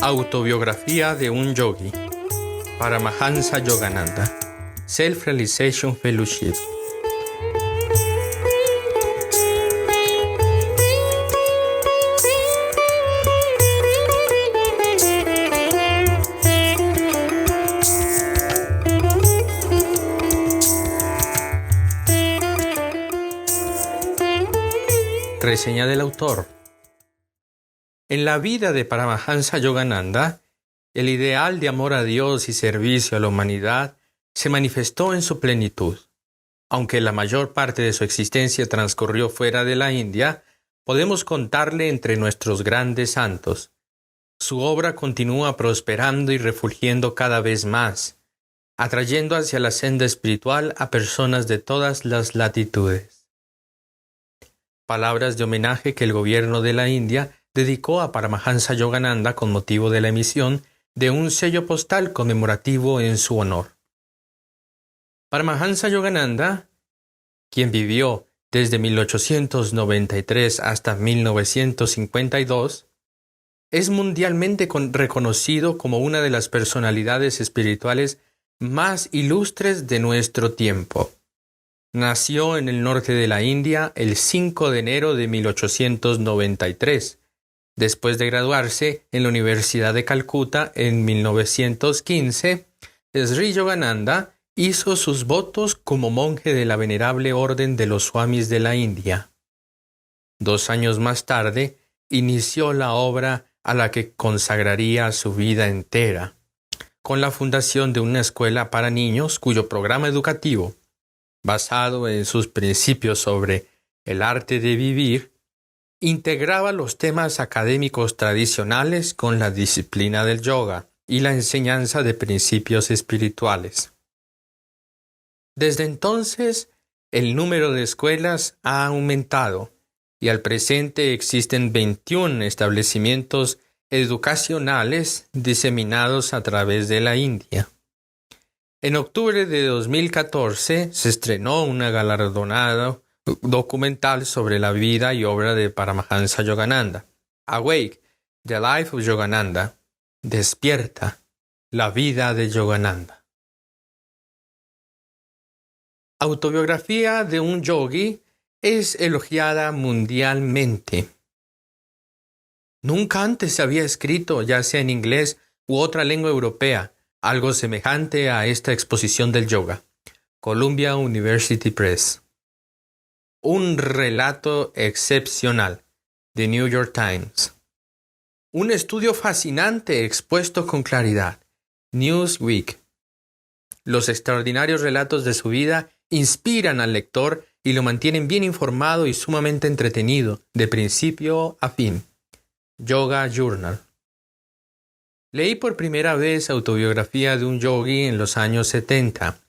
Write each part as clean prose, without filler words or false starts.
Autobiografía de un yogi. Paramahansa Yogananda. Self-Realization Fellowship. Reseña del autor. En la vida de Paramahansa Yogananda, el ideal de amor a Dios y servicio a la humanidad se manifestó en su plenitud. Aunque la mayor parte de su existencia transcurrió fuera de la India, podemos contarle entre nuestros grandes santos. Su obra continúa prosperando y refulgiendo cada vez más, atrayendo hacia la senda espiritual a personas de todas las latitudes. Palabras de homenaje que el gobierno de la India dedicó a Paramahansa Yogananda con motivo de la emisión de un sello postal conmemorativo en su honor. Paramahansa Yogananda, quien vivió desde 1893 hasta 1952, es mundialmente reconocido como una de las personalidades espirituales más ilustres de nuestro tiempo. Nació en el norte de la India el 5 de enero de 1893. Después de graduarse en la Universidad de Calcuta en 1915, Sri Yogananda hizo sus votos como monje de la venerable orden de los Swamis de la India. 2 años más tarde, inició la obra a la que consagraría su vida entera, con la fundación de una escuela para niños cuyo programa educativo, basado en sus principios sobre el arte de vivir, integraba los temas académicos tradicionales con la disciplina del yoga y la enseñanza de principios espirituales. Desde entonces, el número de escuelas ha aumentado y al presente existen 21 establecimientos educacionales diseminados a través de la India. En octubre de 2014 se estrenó una galardonada documental sobre la vida y obra de Paramahansa Yogananda. Awake, The Life of Yogananda. Despierta, la vida de Yogananda. Autobiografía de un yogi es elogiada mundialmente. Nunca antes se había escrito, ya sea en inglés u otra lengua europea, algo semejante a esta exposición del yoga. Columbia University Press. Un relato excepcional. The New York Times. Un estudio fascinante expuesto con claridad. Newsweek. Los extraordinarios relatos de su vida inspiran al lector y lo mantienen bien informado y sumamente entretenido, de principio a fin. Yoga Journal. Leí por primera vez Autobiografía de un yogi en los años 70.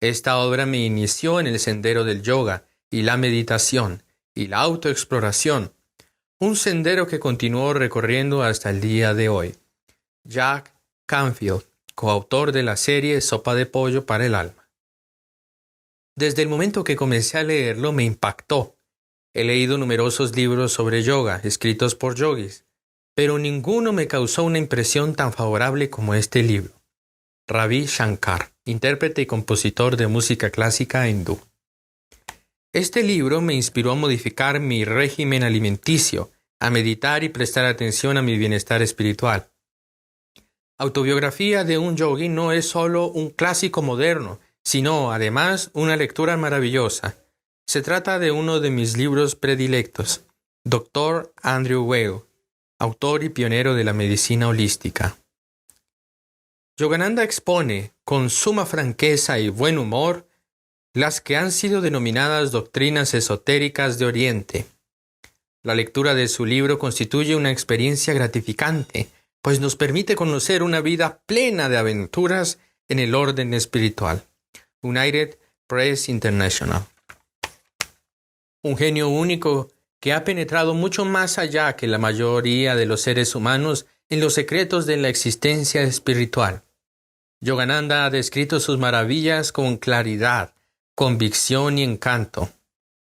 Esta obra me inició en el sendero del yoga y la meditación y la autoexploración, un sendero que continuó recorriendo hasta el día de hoy. Jack Canfield, coautor de la serie Sopa de Pollo para el Alma. Desde el momento que comencé a leerlo me impactó. He leído numerosos libros sobre yoga escritos por yogis, pero ninguno me causó una impresión tan favorable como este libro. Ravi Shankar, intérprete y compositor de música clásica hindú. Este libro me inspiró a modificar mi régimen alimenticio, a meditar y prestar atención a mi bienestar espiritual. Autobiografía de un yogi no es solo un clásico moderno, sino, además, una lectura maravillosa. Se trata de uno de mis libros predilectos, Dr. Andrew Weil, autor y pionero de la medicina holística. Yogananda expone, con suma franqueza y buen humor, las que han sido denominadas doctrinas esotéricas de Oriente. La lectura de su libro constituye una experiencia gratificante, pues nos permite conocer una vida plena de aventuras en el orden espiritual. United Press International. Un genio único que ha penetrado mucho más allá que la mayoría de los seres humanos en los secretos de la existencia espiritual. Yogananda ha descrito sus maravillas con claridad, convicción y encanto.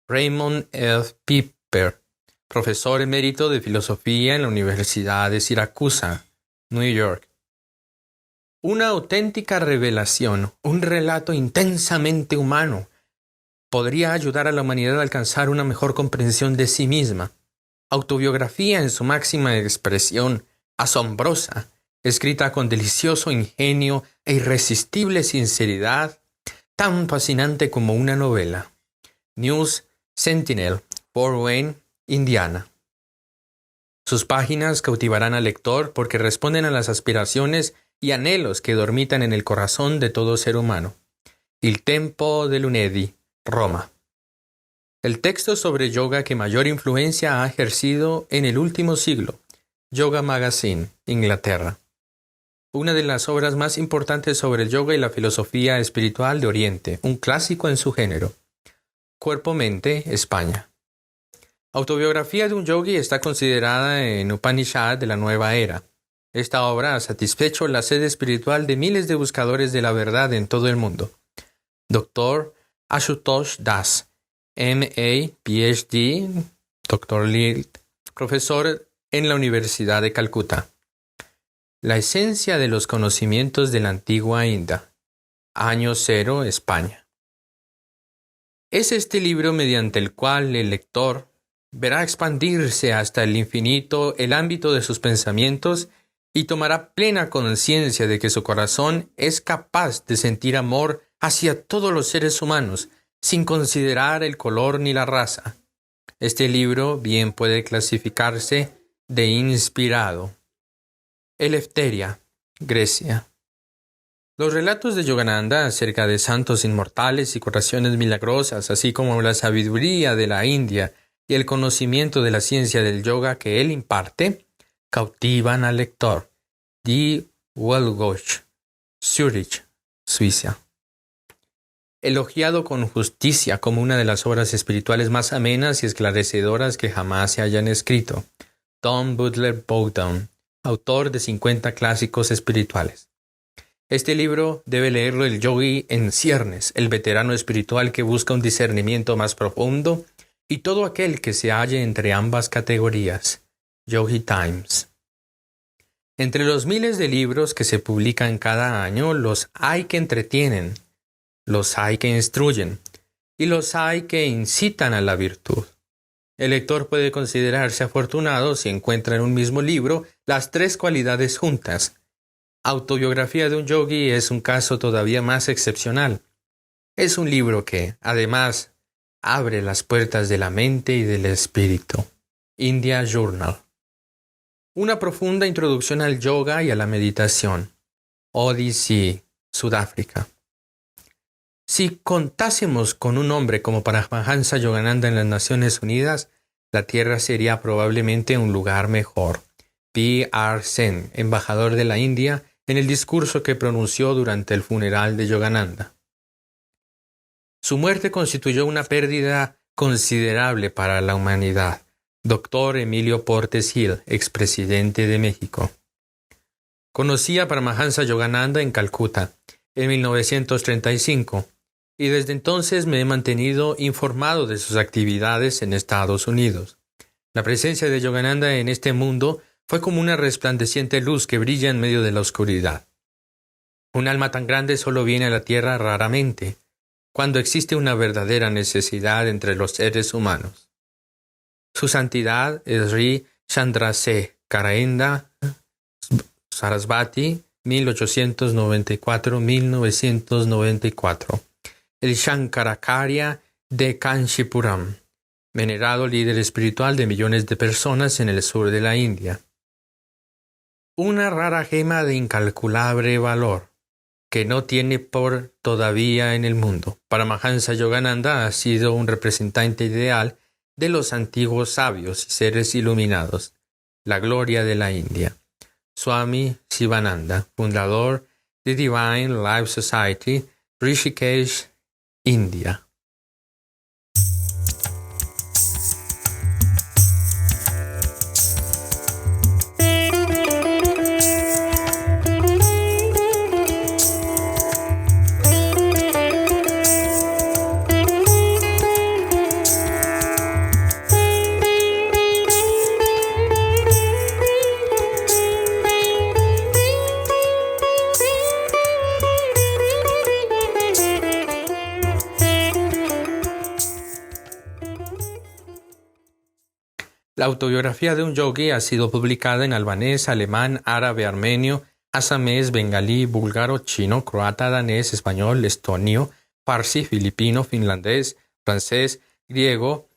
Raymond F. Piper, profesor emérito de filosofía en la Universidad de Siracusa, New York. Una auténtica revelación, un relato intensamente humano, podría ayudar a la humanidad a alcanzar una mejor comprensión de sí misma. Autobiografía en su máxima expresión, asombrosa, escrita con delicioso ingenio e irresistible sinceridad, tan fascinante como una novela. News Sentinel, Fort Wayne, Indiana. Sus páginas cautivarán al lector porque responden a las aspiraciones y anhelos que dormitan en el corazón de todo ser humano. Il Tempo dell'Unedi, Roma. El texto sobre yoga que mayor influencia ha ejercido en el último siglo. Yoga Magazine, Inglaterra. Una de las obras más importantes sobre el yoga y la filosofía espiritual de Oriente, un clásico en su género. Cuerpo-mente, España. Autobiografía de un yogi está considerada en Upanishad de la nueva era. Esta obra ha satisfecho la sed espiritual de miles de buscadores de la verdad en todo el mundo. Dr. Ashutosh Das, M.A., Ph.D., Dr. Lil, profesor en la Universidad de Calcuta. La esencia de los conocimientos de la antigua India. Año cero, España. Es este libro mediante el cual el lector verá expandirse hasta el infinito el ámbito de sus pensamientos y tomará plena conciencia de que su corazón es capaz de sentir amor hacia todos los seres humanos, sin considerar el color ni la raza. Este libro bien puede clasificarse de inspirado. Eleftheria, Grecia. Los relatos de Yogananda acerca de santos inmortales y curaciones milagrosas, así como la sabiduría de la India y el conocimiento de la ciencia del yoga que él imparte, cautivan al lector. Die Wellgosch, Zurich, Suiza. Elogiado con justicia como una de las obras espirituales más amenas y esclarecedoras que jamás se hayan escrito. Tom Butler Bowdoin, autor de 50 clásicos espirituales. Este libro debe leerlo el yogi en ciernes, el veterano espiritual que busca un discernimiento más profundo, y todo aquel que se halle entre ambas categorías. Yogi Times. Entre los miles de libros que se publican cada año, los hay que entretienen, los hay que instruyen, y los hay que incitan a la virtud. El lector puede considerarse afortunado si encuentra en un mismo libro las tres cualidades juntas. Autobiografía de un yogi es un caso todavía más excepcional. Es un libro que, además, abre las puertas de la mente y del espíritu. India Journal. Una profunda introducción al yoga y a la meditación. Odyssey, Sudáfrica. Si contásemos con un hombre como Paramahansa Yogananda en las Naciones Unidas, la Tierra sería probablemente un lugar mejor. P.R. Sen, embajador de la India, en el discurso que pronunció durante el funeral de Yogananda. Su muerte constituyó una pérdida considerable para la humanidad. Dr. Emilio Portes Gil, expresidente de México. Conocí a Paramahansa Yogananda en Calcuta en 1935 y desde entonces me he mantenido informado de sus actividades en Estados Unidos. La presencia de Yogananda en este mundo fue como una resplandeciente luz que brilla en medio de la oscuridad. Un alma tan grande solo viene a la tierra raramente, cuando existe una verdadera necesidad entre los seres humanos. Su santidad es Sri Chandrasekharendra Sarasvati, 1894-1994, el Shankaracharya de Kanchipuram, venerado líder espiritual de millones de personas en el sur de la India. Una rara gema de incalculable valor, que no tiene por todavía en el mundo. Paramahansa Yogananda ha sido un representante ideal de los antiguos sabios y seres iluminados, la gloria de la India. Swami Shivananda, fundador de Divine Life Society, Rishikesh, India. autobiografía de un yogui ha sido publicada en albanés, alemán, árabe, armenio, asamés, bengalí, búlgaro, chino, croata, danés, español, estonio, farsi, filipino, finlandés, francés, griego,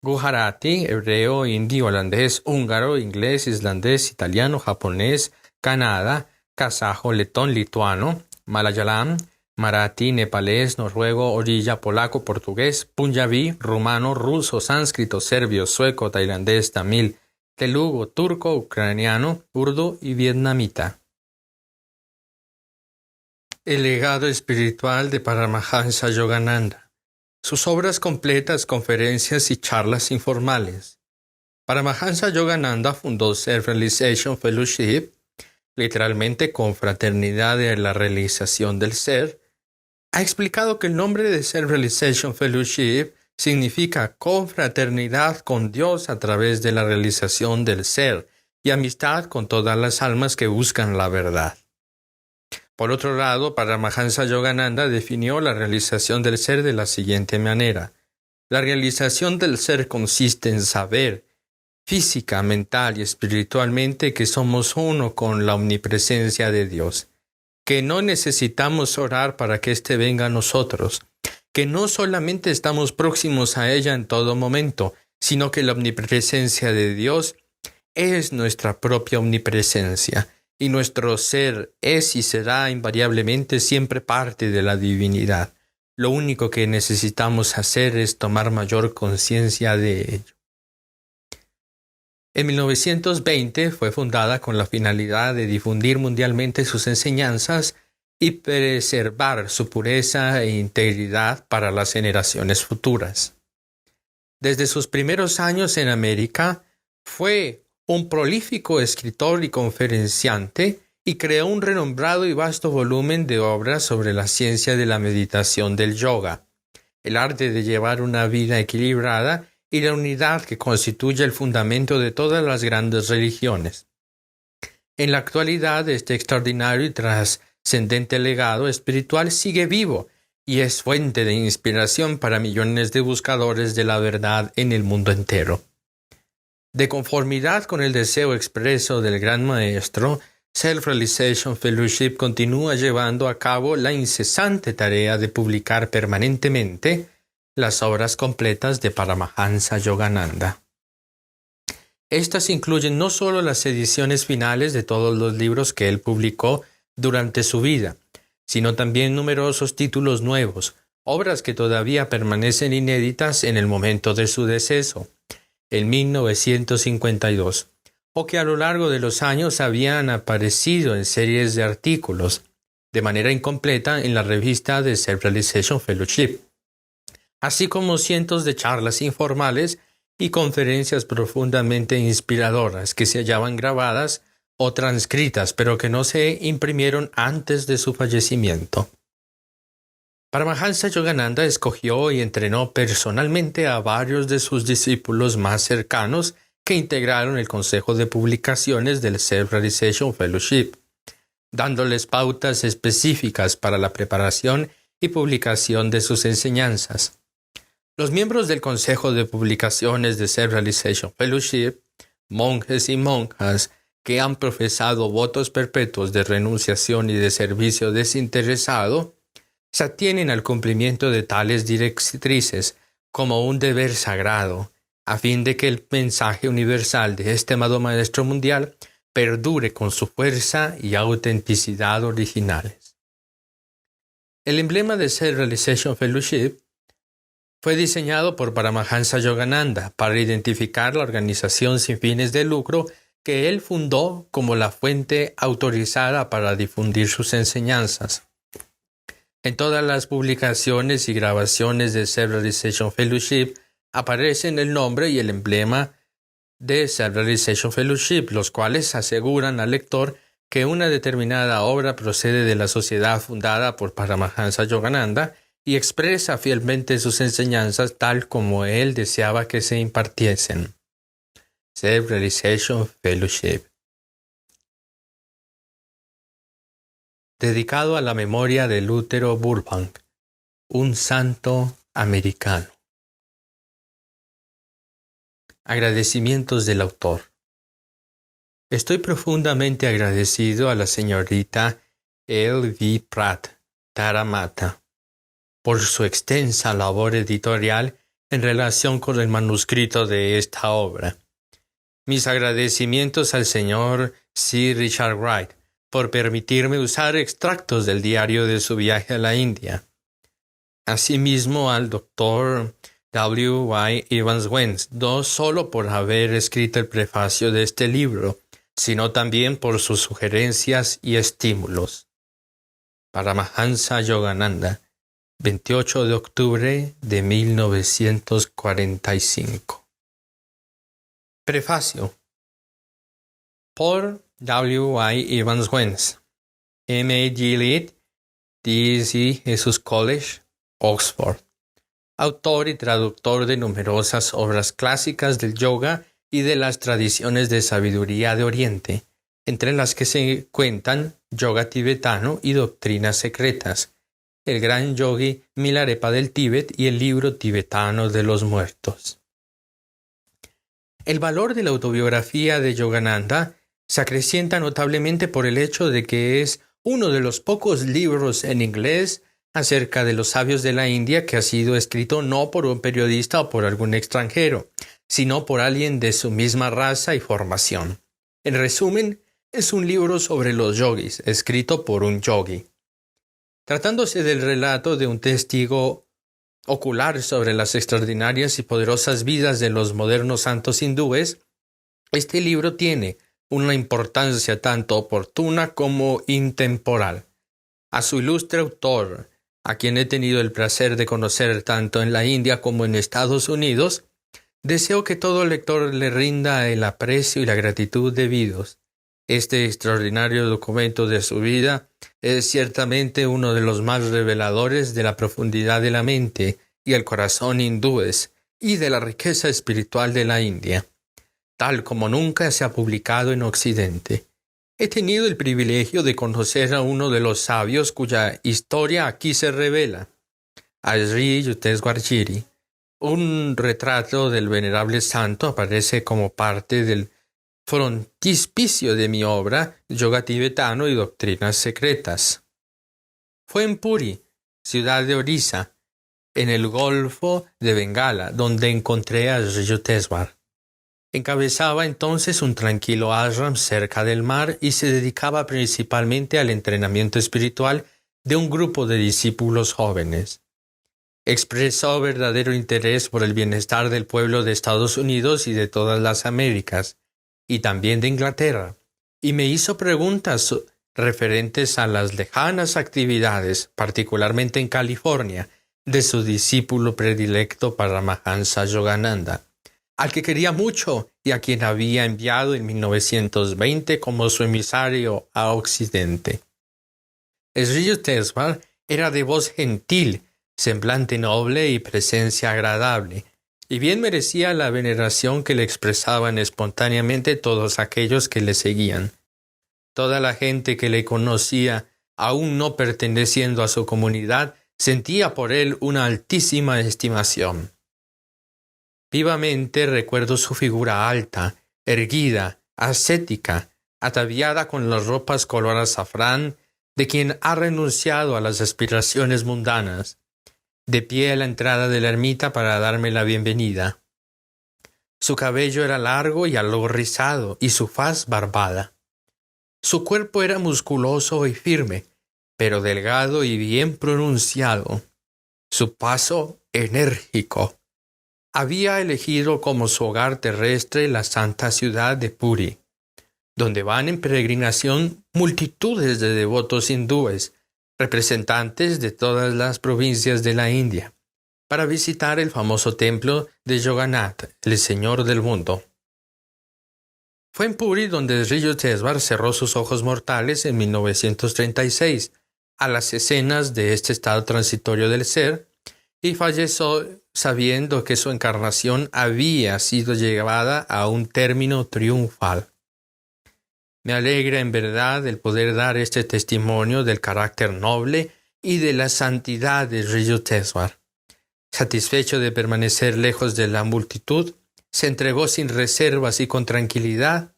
gujarati, hebreo, hindi, holandés, húngaro, inglés, islandés, italiano, japonés, kannada, kazajo, letón, lituano, malayalam, marathi, nepalés, noruego, orilla, polaco, portugués, punjabí, rumano, ruso, sánscrito, serbio, sueco, tailandés, tamil, telugu, turco, ucraniano, urdu y vietnamita. El legado espiritual de Paramahansa Yogananda. Sus obras completas, conferencias y charlas informales. Paramahansa Yogananda fundó Self-Realization Fellowship, literalmente confraternidad de la realización del ser. Ha explicado que el nombre de Self-Realization Fellowship significa confraternidad con Dios a través de la realización del ser y amistad con todas las almas que buscan la verdad. Por otro lado, Paramahansa Yogananda definió la realización del ser de la siguiente manera. La realización del ser consiste en saber, física, mental y espiritualmente, que somos uno con la omnipresencia de Dios, que no necesitamos orar para que éste venga a nosotros, que no solamente estamos próximos a ella en todo momento, sino que la omnipresencia de Dios es nuestra propia omnipresencia, y nuestro ser es y será invariablemente siempre parte de la divinidad. Lo único que necesitamos hacer es tomar mayor conciencia de ello. En 1920 fue fundada con la finalidad de difundir mundialmente sus enseñanzas y preservar su pureza e integridad para las generaciones futuras. Desde sus primeros años en América, fue un prolífico escritor y conferenciante y creó un renombrado y vasto volumen de obras sobre la ciencia de la meditación del yoga, el arte de llevar una vida equilibrada y la unidad que constituye el fundamento de todas las grandes religiones. En la actualidad, este extraordinario y trascendente legado espiritual sigue vivo y es fuente de inspiración para millones de buscadores de la verdad en el mundo entero. De conformidad con el deseo expreso del Gran Maestro, Self-Realization Fellowship continúa llevando a cabo la incesante tarea de publicar permanentemente las obras completas de Paramahansa Yogananda. Estas incluyen no solo las ediciones finales de todos los libros que él publicó durante su vida, sino también numerosos títulos nuevos, obras que todavía permanecen inéditas en el momento de su deceso, en 1952, o que a lo largo de los años habían aparecido en series de artículos, de manera incompleta en la revista de Self-Realization Fellowship, así como cientos de charlas informales y conferencias profundamente inspiradoras que se hallaban grabadas o transcritas, pero que no se imprimieron antes de su fallecimiento. Paramahansa Yogananda escogió y entrenó personalmente a varios de sus discípulos más cercanos que integraron el Consejo de Publicaciones del Self-Realization Fellowship, dándoles pautas específicas para la preparación y publicación de sus enseñanzas. Los miembros del Consejo de Publicaciones de Self-Realization Fellowship, monjes y monjas que han profesado votos perpetuos de renunciación y de servicio desinteresado, se atienen al cumplimiento de tales directrices como un deber sagrado, a fin de que el mensaje universal de este amado Maestro Mundial perdure con su fuerza y autenticidad originales. El emblema de Self-Realization Fellowship fue diseñado por Paramahansa Yogananda para identificar la organización sin fines de lucro que él fundó como la fuente autorizada para difundir sus enseñanzas. En todas las publicaciones y grabaciones de Self-Realization Fellowship aparecen el nombre y el emblema de Self-Realization Fellowship, los cuales aseguran al lector que una determinada obra procede de la sociedad fundada por Paramahansa Yogananda y expresa fielmente sus enseñanzas tal como él deseaba que se impartiesen. Self-Realization Fellowship. Dedicado a la memoria de Lutero Burbank, un santo americano. Agradecimientos del autor. Estoy profundamente agradecido a la señorita L.V. Pratt Taramata por su extensa labor editorial en relación con el manuscrito de esta obra. Mis agradecimientos al señor C. Richard Wright por permitirme usar extractos del diario de su viaje a la India. Asimismo al Dr. W. Y. Evans Wentz, no solo por haber escrito el prefacio de este libro, sino también por sus sugerencias y estímulos. Paramahansa Yogananda, 28 de octubre de 1945. Prefacio. Por W. Y. Evans Wentz, M.A. Gilead, D.C. Jesus College, Oxford. Autor y traductor de numerosas obras clásicas del yoga y de las tradiciones de sabiduría de Oriente, entre las que se cuentan Yoga tibetano y Doctrinas secretas, el gran yogi Milarepa del Tíbet y el libro tibetano de los muertos. El valor de la autobiografía de Yogananda se acrecienta notablemente por el hecho de que es uno de los pocos libros en inglés acerca de los sabios de la India que ha sido escrito no por un periodista o por algún extranjero, sino por alguien de su misma raza y formación. En resumen, es un libro sobre los yogis, escrito por un yogi. Tratándose del relato de un testigo ocular sobre las extraordinarias y poderosas vidas de los modernos santos hindúes, este libro tiene una importancia tanto oportuna como intemporal. A su ilustre autor, a quien he tenido el placer de conocer tanto en la India como en Estados Unidos, deseo que todo lector le rinda el aprecio y la gratitud debidos. Este extraordinario documento de su vida es ciertamente uno de los más reveladores de la profundidad de la mente y el corazón hindúes y de la riqueza espiritual de la India, tal como nunca se ha publicado en Occidente. He tenido el privilegio de conocer a uno de los sabios cuya historia aquí se revela, a Sri Yukteswar Giri. Un retrato del venerable santo aparece como parte del frontispicio de mi obra Yoga tibetano y Doctrinas secretas. Fue en Puri, ciudad de Orissa, en el Golfo de Bengala, donde encontré a Sri Yukteswar. Encabezaba entonces un tranquilo ashram cerca del mar y se dedicaba principalmente al entrenamiento espiritual de un grupo de discípulos jóvenes. Expresó verdadero interés por el bienestar del pueblo de Estados Unidos y de todas las Américas, y también de Inglaterra, y me hizo preguntas referentes a las lejanas actividades, particularmente en California, de su discípulo predilecto Paramahansa Yogananda, al que quería mucho y a quien había enviado en 1920 como su emisario a Occidente. Sri Yukteswar era de voz gentil, semblante noble y presencia agradable, y bien merecía la veneración que le expresaban espontáneamente todos aquellos que le seguían. Toda la gente que le conocía, aún no perteneciendo a su comunidad, sentía por él una altísima estimación. Vivamente recuerdo su figura alta, erguida, ascética, ataviada con las ropas color azafrán de quien ha renunciado a las aspiraciones mundanas, de pie a la entrada de la ermita para darme la bienvenida. Su cabello era largo y algo rizado, y su faz barbada. Su cuerpo era musculoso y firme, pero delgado y bien pronunciado. Su paso enérgico. Había elegido como su hogar terrestre la santa ciudad de Puri, donde van en peregrinación multitudes de devotos hindúes, representantes de todas las provincias de la India, para visitar el famoso templo de Yogannath, el Señor del mundo. Fue en Puri donde Sri Yukteswar cerró sus ojos mortales en 1936, a las escenas de este estado transitorio del ser, y falleció sabiendo que su encarnación había sido llevada a un término triunfal. Me alegra en verdad el poder dar este testimonio del carácter noble y de la santidad de Sri Yukteswar. Satisfecho de permanecer lejos de la multitud, se entregó sin reservas y con tranquilidad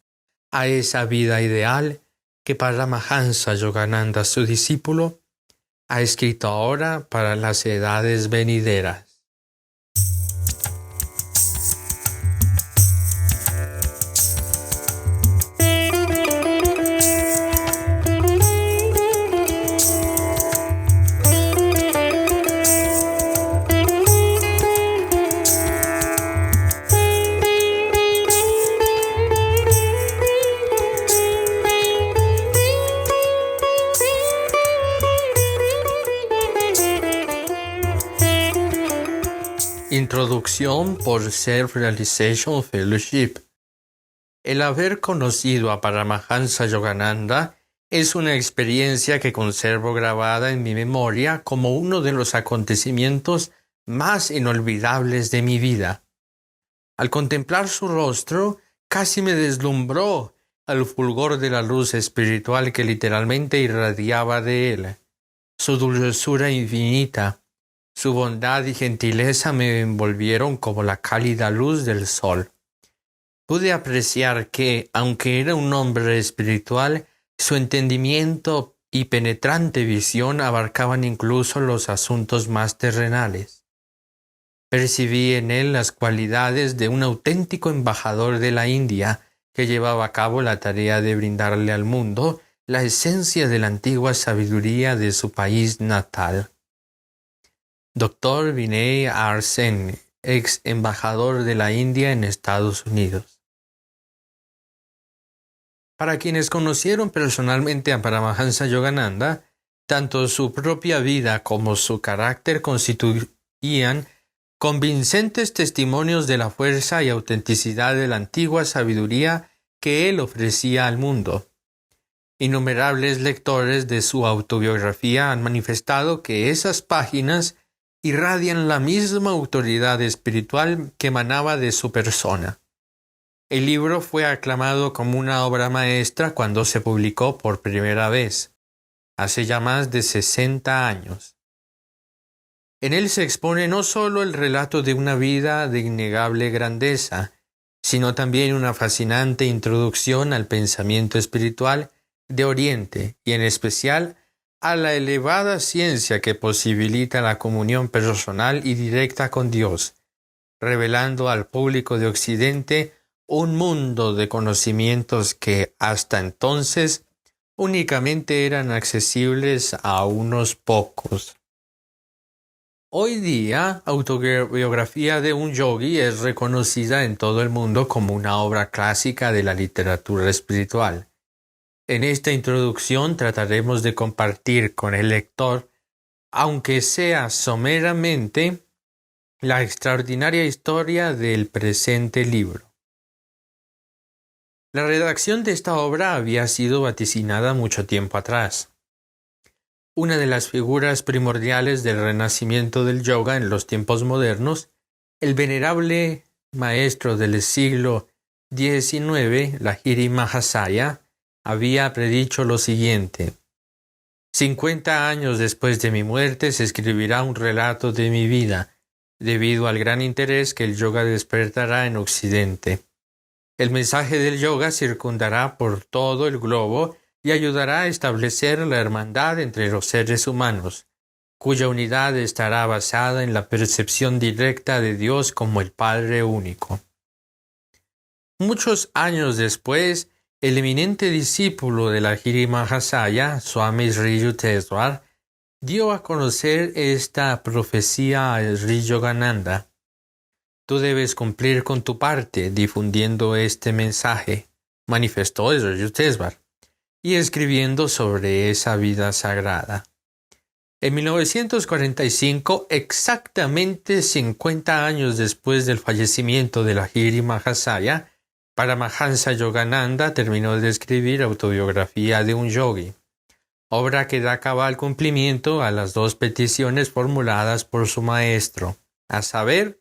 a esa vida ideal que Paramahansa Yogananda, su discípulo, ha escrito ahora para las edades venideras. Introducción por Self-Realization Fellowship. El haber conocido a Paramahansa Yogananda es una experiencia que conservo grabada en mi memoria como uno de los acontecimientos más inolvidables de mi vida. Al contemplar su rostro, casi me deslumbró al fulgor de la luz espiritual que literalmente irradiaba de él. Su dulzura infinita, su bondad y gentileza me envolvieron como la cálida luz del sol. Pude apreciar que, aunque era un hombre espiritual, su entendimiento y penetrante visión abarcaban incluso los asuntos más terrenales. Percibí en él las cualidades de un auténtico embajador de la India que llevaba a cabo la tarea de brindarle al mundo la esencia de la antigua sabiduría de su país natal. Dr. Vinay R. Sen, ex embajador de la India en Estados Unidos. Para quienes conocieron personalmente a Paramahansa Yogananda, tanto su propia vida como su carácter constituían convincentes testimonios de la fuerza y autenticidad de la antigua sabiduría que él ofrecía al mundo. Innumerables lectores de su autobiografía han manifestado que esas páginas irradian la misma autoridad espiritual que emanaba de su persona. El libro fue aclamado como una obra maestra cuando se publicó por primera vez, hace ya más de 60 años. En él se expone no solo el relato de una vida de innegable grandeza, sino también una fascinante introducción al pensamiento espiritual de Oriente y en especial a la elevada ciencia que posibilita la comunión personal y directa con Dios, revelando al público de Occidente un mundo de conocimientos que hasta entonces únicamente eran accesibles a unos pocos. Hoy día, Autobiografía de un Yogi es reconocida en todo el mundo como una obra clásica de la literatura espiritual. En esta introducción trataremos de compartir con el lector, aunque sea someramente, la extraordinaria historia del presente libro. La redacción de esta obra había sido vaticinada mucho tiempo atrás. Una de las figuras primordiales del renacimiento del yoga en los tiempos modernos, el venerable maestro del siglo XIX, Lahiri Mahasaya, había predicho lo siguiente: 50 años después de mi muerte se escribirá un relato de mi vida, debido al gran interés que el yoga despertará en Occidente. El mensaje del yoga circundará por todo el globo y ayudará a establecer la hermandad entre los seres humanos, cuya unidad estará basada en la percepción directa de Dios como el Padre único. Muchos años después, el eminente discípulo de Lahiri Mahasaya, Swami Sri Yukteswar, dio a conocer esta profecía a Sri Yogananda. Tú debes cumplir con tu parte difundiendo este mensaje, manifestó Sri Yukteswar, y escribiendo sobre esa vida sagrada. En 1945, exactamente 50 años después del fallecimiento de Lahiri Mahasaya, Paramahansa Yogananda terminó de escribir Autobiografía de un Yogi, obra que da cabal cumplimiento a las dos peticiones formuladas por su maestro, a saber,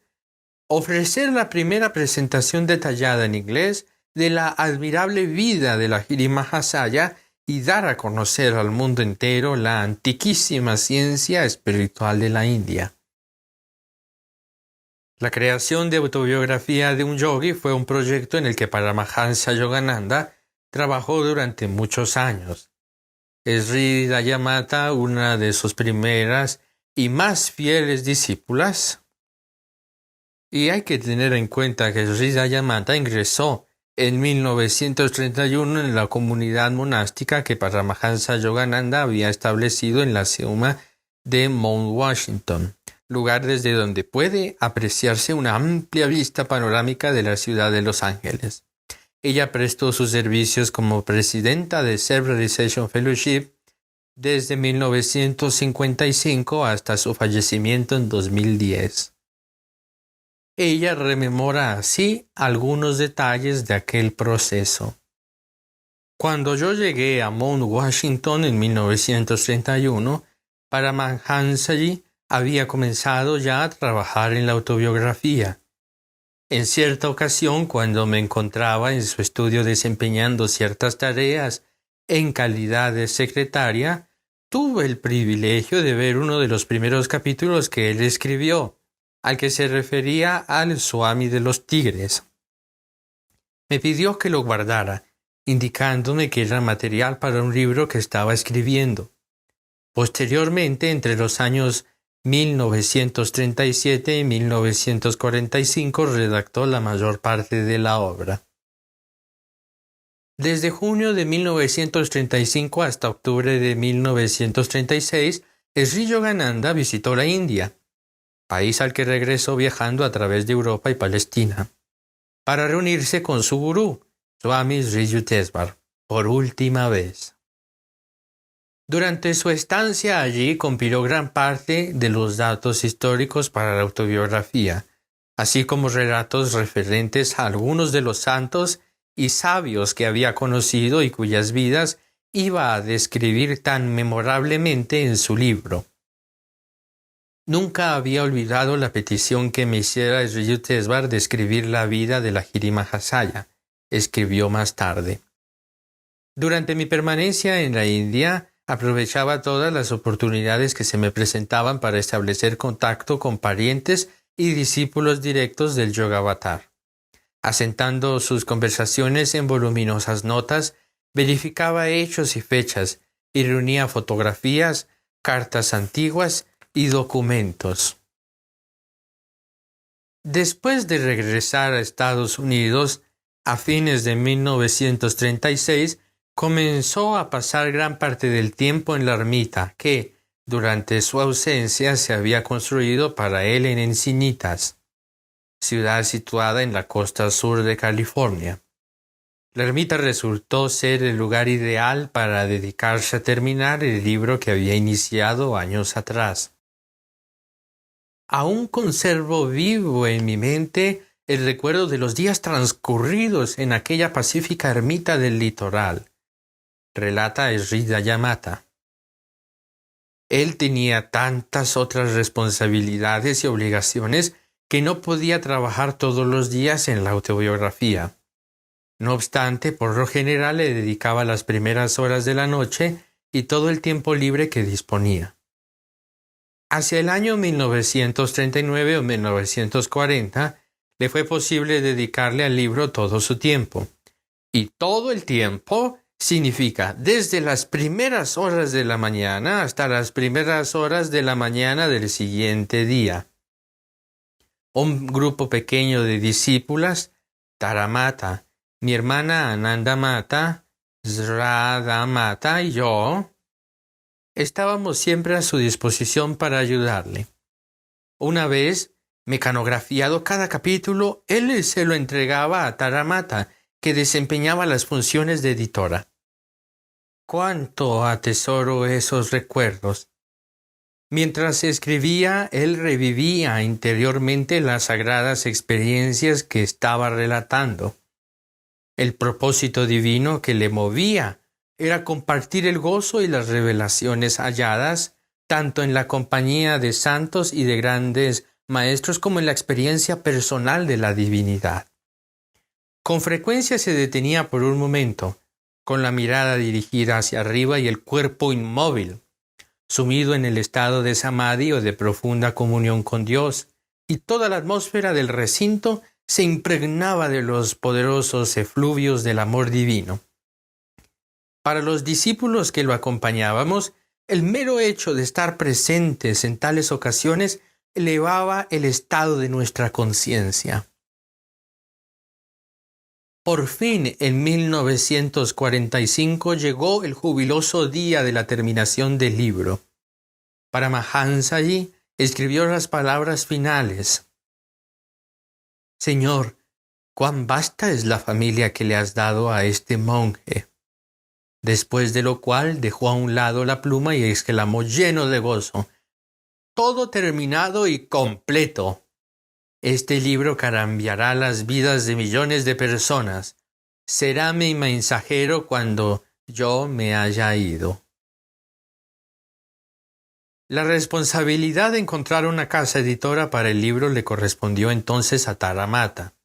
ofrecer la primera presentación detallada en inglés de la admirable vida de Lahiri Mahasaya y dar a conocer al mundo entero la antiquísima ciencia espiritual de la India. La creación de autobiografía de un yogi fue un proyecto en el que Paramahansa Yogananda trabajó durante muchos años. Sri Dayamata, una de sus primeras y más fieles discípulas. Y hay que tener en cuenta que Sri Dayamata ingresó en 1931 en la comunidad monástica que Paramahansa Yogananda había establecido en la cima de Mount Washington, lugar desde donde puede apreciarse una amplia vista panorámica de la ciudad de Los Ángeles. Ella prestó sus servicios como presidenta de Self-Realization Fellowship desde 1955 hasta su fallecimiento en 2010. Ella rememora así algunos detalles de aquel proceso. Cuando yo llegué a Mount Washington en 1931, Paramahansaji había comenzado ya a trabajar en la autobiografía. En cierta ocasión, cuando me encontraba en su estudio desempeñando ciertas tareas en calidad de secretaria, tuve el privilegio de ver uno de los primeros capítulos que él escribió, al que se refería al Swami de los Tigres. Me pidió que lo guardara, indicándome que era material para un libro que estaba escribiendo. Posteriormente, entre los años 1937 y 1945, redactó la mayor parte de la obra. Desde junio de 1935 hasta octubre de 1936, Sri Yogananda visitó la India, país al que regresó viajando a través de Europa y Palestina, para reunirse con su gurú, Swami Sri Yukteswar, por última vez. Durante su estancia allí compiló gran parte de los datos históricos para la autobiografía, así como relatos referentes a algunos de los santos y sabios que había conocido y cuyas vidas iba a describir tan memorablemente en su libro. Nunca había olvidado la petición que me hiciera Sri Yukteswar de escribir la vida de la Giri Mahasaya, escribió más tarde. Durante mi permanencia en la India, aprovechaba todas las oportunidades que se me presentaban para establecer contacto con parientes y discípulos directos del Yogavatar. Asentando sus conversaciones en voluminosas notas, verificaba hechos y fechas y reunía fotografías, cartas antiguas y documentos. Después de regresar a Estados Unidos, a fines de 1936, comenzó a pasar gran parte del tiempo en la ermita que, durante su ausencia, se había construido para él en Encinitas, ciudad situada en la costa sur de California. La ermita resultó ser el lugar ideal para dedicarse a terminar el libro que había iniciado años atrás. Aún conservo vivo en mi mente el recuerdo de los días transcurridos en aquella pacífica ermita del litoral, relata Sri Dayamata. Él tenía tantas otras responsabilidades y obligaciones que no podía trabajar todos los días en la autobiografía. No obstante, por lo general le dedicaba las primeras horas de la noche y todo el tiempo libre que disponía. Hacia el año 1939 o 1940 le fue posible dedicarle al libro todo su tiempo. Y todo el tiempo significa desde las primeras horas de la mañana hasta las primeras horas de la mañana del siguiente día. Un grupo pequeño de discípulas, Taramata, mi hermana Anandamata, Sradhamata y yo, estábamos siempre a su disposición para ayudarle. Una vez, mecanografiado cada capítulo, él se lo entregaba a Taramata, que desempeñaba las funciones de editora. Cuánto atesoro esos recuerdos. Mientras escribía, él revivía interiormente las sagradas experiencias que estaba relatando. El propósito divino que le movía era compartir el gozo y las revelaciones halladas, tanto en la compañía de santos y de grandes maestros como en la experiencia personal de la divinidad. Con frecuencia se detenía por un momento, con la mirada dirigida hacia arriba y el cuerpo inmóvil, sumido en el estado de samadhi o de profunda comunión con Dios, y toda la atmósfera del recinto se impregnaba de los poderosos efluvios del amor divino. Para los discípulos que lo acompañábamos, el mero hecho de estar presentes en tales ocasiones elevaba el estado de nuestra conciencia. Por fin, en 1945 llegó el jubiloso día de la terminación del libro. Paramahansaji escribió las palabras finales. Señor, cuán vasta es la familia que le has dado a este monje. Después de lo cual dejó a un lado la pluma y exclamó lleno de gozo. Todo terminado y completo. Este libro cambiará las vidas de millones de personas. Será mi mensajero cuando yo me haya ido. La responsabilidad de encontrar una casa editora para el libro le correspondió entonces a Tara Mata.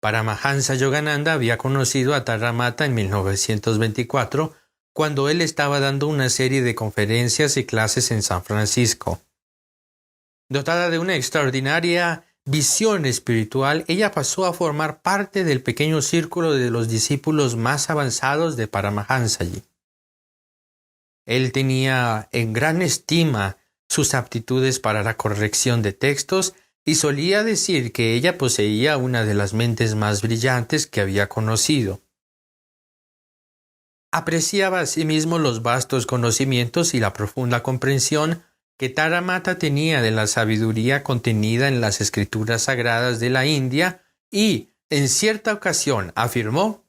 Paramahansa Yogananda había conocido a Tara Mata en 1924, cuando él estaba dando una serie de conferencias y clases en San Francisco. Dotada de una extraordinaria visión espiritual, ella pasó a formar parte del pequeño círculo de los discípulos más avanzados de Paramahansaji. Él tenía en gran estima sus aptitudes para la corrección de textos y solía decir que ella poseía una de las mentes más brillantes que había conocido. Apreciaba asimismo los vastos conocimientos y la profunda comprensión que Tara Mata tenía de la sabiduría contenida en las escrituras sagradas de la India y, en cierta ocasión, afirmó,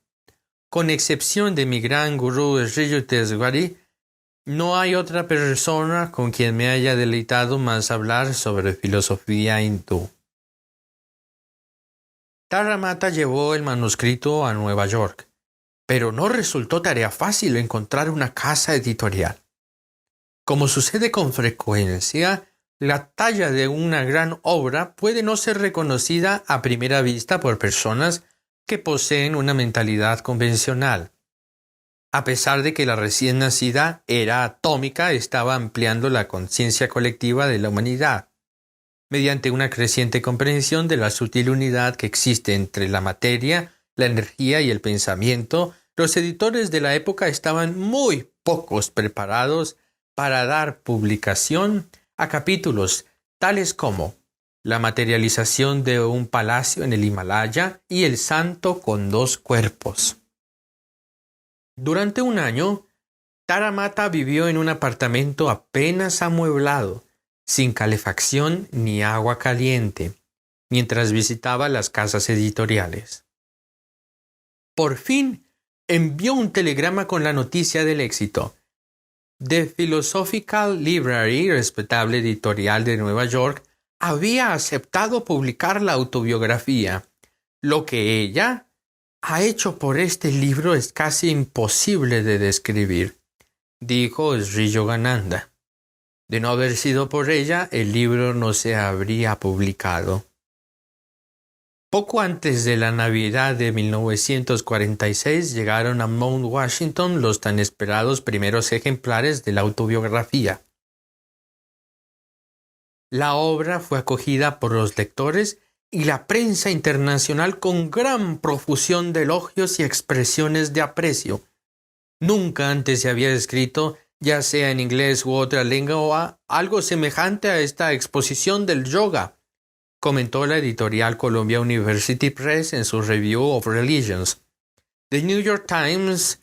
con excepción de mi gran gurú Sri Yukteswari, no hay otra persona con quien me haya deleitado más hablar sobre filosofía hindú. Tara Mata llevó el manuscrito a Nueva York, pero no resultó tarea fácil encontrar una casa editorial. Como sucede con frecuencia, la talla de una gran obra puede no ser reconocida a primera vista por personas que poseen una mentalidad convencional. A pesar de que la recién nacida era atómica estaba ampliando la conciencia colectiva de la humanidad, mediante una creciente comprensión de la sutil unidad que existe entre la materia, la energía y el pensamiento, los editores de la época estaban muy pocos preparados para dar publicación a capítulos tales como La materialización de un palacio en el Himalaya y El santo con dos cuerpos. Durante un año, Tara Mata vivió en un apartamento apenas amueblado, sin calefacción ni agua caliente, mientras visitaba las casas editoriales. Por fin, envió un telegrama con la noticia del éxito. The Philosophical Library, respetable editorial de Nueva York, había aceptado publicar la autobiografía. Lo que ella ha hecho por este libro es casi imposible de describir, dijo Sri Yogananda. De no haber sido por ella, el libro no se habría publicado. Poco antes de la Navidad de 1946 llegaron a Mount Washington los tan esperados primeros ejemplares de la autobiografía. La obra fue acogida por los lectores y la prensa internacional con gran profusión de elogios y expresiones de aprecio. Nunca antes se había escrito, ya sea en inglés u otra lengua, algo semejante a esta exposición del yoga, comentó la editorial Columbia University Press en su Review of Religions. The New York Times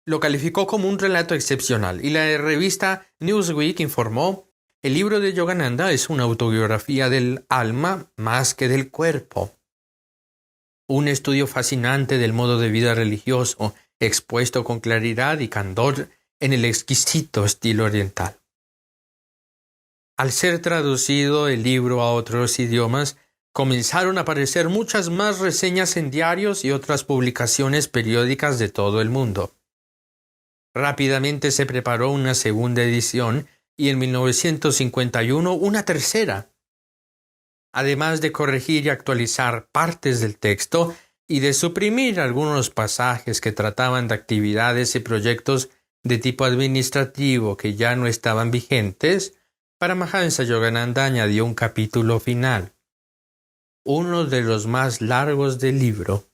lo calificó como un relato excepcional y la revista Newsweek informó: el libro de Yogananda es una autobiografía del alma más que del cuerpo. Un estudio fascinante del modo de vida religioso, expuesto con claridad y candor en el exquisito estilo oriental. Al ser traducido el libro a otros idiomas, comenzaron a aparecer muchas más reseñas en diarios y otras publicaciones periódicas de todo el mundo. Rápidamente se preparó una segunda edición y en 1951 una tercera. Además de corregir y actualizar partes del texto y de suprimir algunos pasajes que trataban de actividades y proyectos de tipo administrativo que ya no estaban vigentes, Paramahansa Yogananda añadió un capítulo final, uno de los más largos del libro,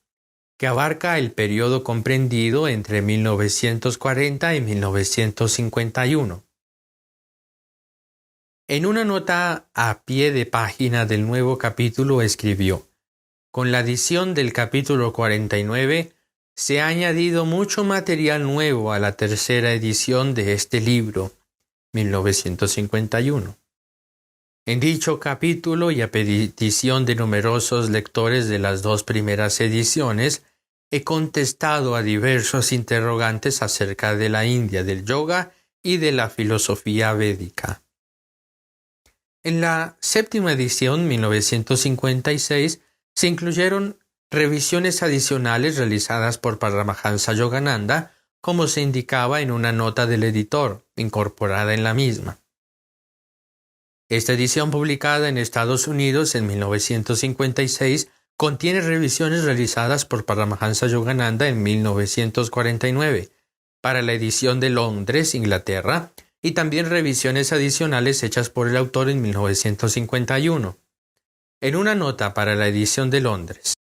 que abarca el periodo comprendido entre 1940 y 1951. En una nota a pie de página del nuevo capítulo escribió: con la edición del capítulo 49 se ha añadido mucho material nuevo a la tercera edición de este libro, 1951. En dicho capítulo y a petición de numerosos lectores de las dos primeras ediciones, he contestado a diversos interrogantes acerca de la India, del yoga y de la filosofía védica. En la séptima edición, 1956, se incluyeron revisiones adicionales realizadas por Paramahansa Yogananda, como se indicaba en una nota del editor, incorporada en la misma. Esta edición, publicada en Estados Unidos en 1956, contiene revisiones realizadas por Paramahansa Yogananda en 1949, para la edición de Londres, Inglaterra, y también revisiones adicionales hechas por el autor en 1951. En una nota para la edición de Londres,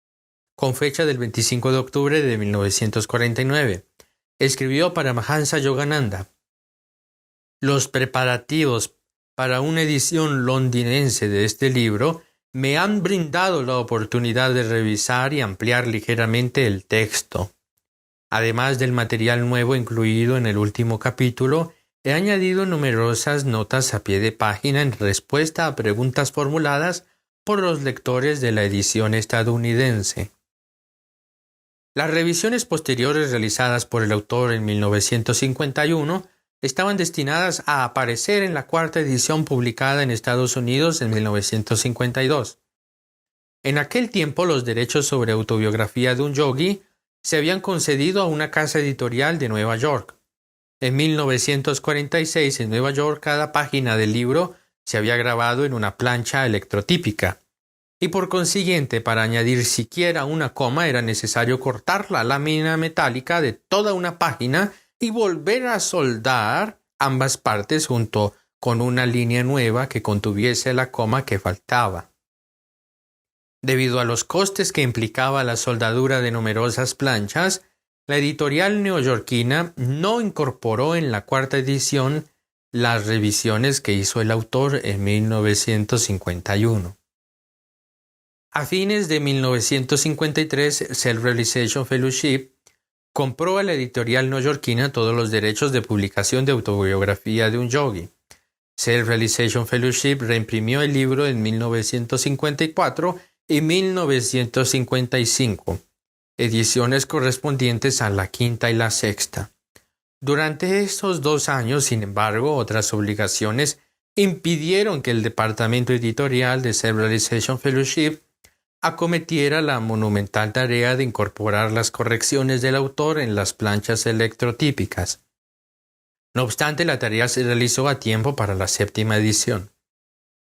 con fecha del 25 de octubre de 1949, escribió Paramahansa Yogananda: los preparativos para una edición londinense de este libro me han brindado la oportunidad de revisar y ampliar ligeramente el texto. Además del material nuevo incluido en el último capítulo, he añadido numerosas notas a pie de página en respuesta a preguntas formuladas por los lectores de la edición estadounidense. Las revisiones posteriores realizadas por el autor en 1951 estaban destinadas a aparecer en la cuarta edición publicada en Estados Unidos en 1952. En aquel tiempo, los derechos sobre autobiografía de un yogi se habían concedido a una casa editorial de Nueva York. En 1946, en Nueva York, cada página del libro se había grabado en una plancha electrotípica, y por consiguiente, para añadir siquiera una coma era necesario cortar la lámina metálica de toda una página y volver a soldar ambas partes junto con una línea nueva que contuviese la coma que faltaba. Debido a los costes que implicaba la soldadura de numerosas planchas, la editorial neoyorquina no incorporó en la cuarta edición las revisiones que hizo el autor en 1951. A fines de 1953, Self-Realization Fellowship compró a la editorial neoyorquina todos los derechos de publicación de autobiografía de un yogi. Self-Realization Fellowship reimprimió el libro en 1954 y 1955, ediciones correspondientes a la quinta y la sexta. Durante estos 2 años, sin embargo, otras obligaciones impidieron que el departamento editorial de Self-Realization Fellowship acometiera la monumental tarea de incorporar las correcciones del autor en las planchas electrotípicas. No obstante, la tarea se realizó a tiempo para la séptima edición.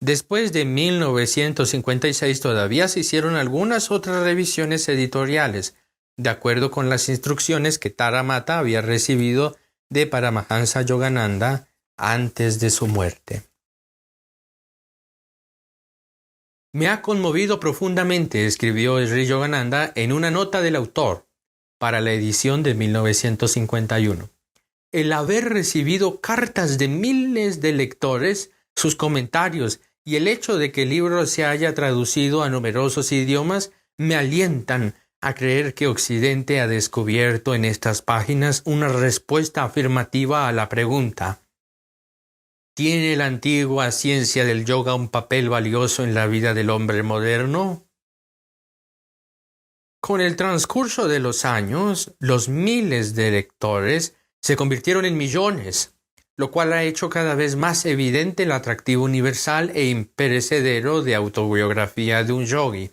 Después de 1956 todavía se hicieron algunas otras revisiones editoriales, de acuerdo con las instrucciones que Tara Mata había recibido de Paramahansa Yogananda antes de su muerte. Me ha conmovido profundamente, escribió Sri Yogananda en una nota del autor para la edición de 1951, el haber recibido cartas de miles de lectores, sus comentarios y el hecho de que el libro se haya traducido a numerosos idiomas me alientan a creer que Occidente ha descubierto en estas páginas una respuesta afirmativa a la pregunta: ¿tiene la antigua ciencia del yoga un papel valioso en la vida del hombre moderno? Con el transcurso de los años, los miles de lectores se convirtieron en millones, lo cual ha hecho cada vez más evidente el atractivo universal e imperecedero de autobiografía de un yogi.